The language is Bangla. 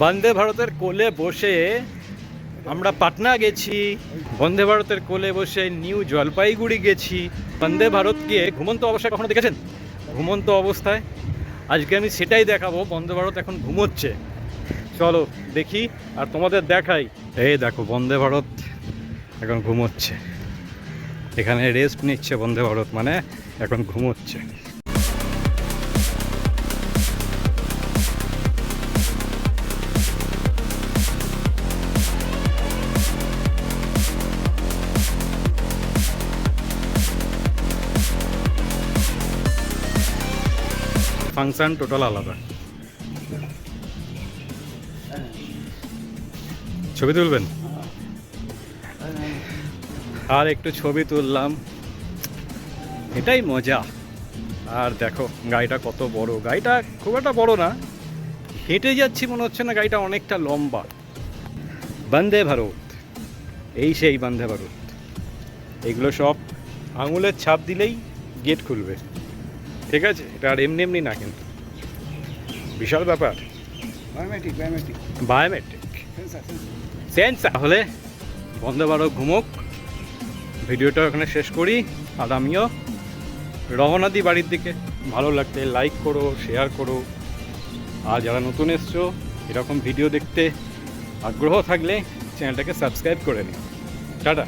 বন্দে ভারতের কোলে বসে আমরা পাটনা গেছি, বন্দে ভারতের কোলে বসে নিউ জলপাইগুড়ি গেছি। বন্দে ভারতকে ঘুমন্ত অবস্থায় কখনো দেখেছেন? ঘুমন্ত অবস্থায় আজকে আমি সেটাই দেখাবো। বন্দে ভারত এখন ঘুমোচ্ছে, চলো দেখি আর তোমাদের দেখাই। এই দেখো বন্দে ভারত এখন ঘুমোচ্ছে, এখানে রেস্ট নিচ্ছে বন্দে ভারত, মানে এখন ঘুমোচ্ছে। ফাংশন টোটাল আলাদা। ছবি তুলবেন? আর একটু ছবি তুললাম, এটাই মজা। আর দেখো গাড়িটা কত বড়, গাড়িটা খুব একটা বড় না, হেঁটে যাচ্ছি মনে হচ্ছে না, গাড়িটা অনেকটা লম্বা। বন্দে ভারত, এই সেই বন্দে ভারত। এগুলো সব আঙুলের ছাপ দিলেই গেট খুলবে, ঠিক আছে? এটা আর এমনি এমনি না, কিন্তু বিশাল ব্যাপার। Biometric sensor. তাহলে বন্দে ভারত ঘুমোক, ভিডিওটা ওখানে শেষ করি। আর আমিও রওনা দিই বাড়ির দিকে। ভালো লাগলে লাইক করো, শেয়ার করো। আর যারা নতুন এসছো, এরকম ভিডিও দেখতে আগ্রহ থাকলে চ্যানেলটাকে সাবস্ক্রাইব করে নিও। টাটা।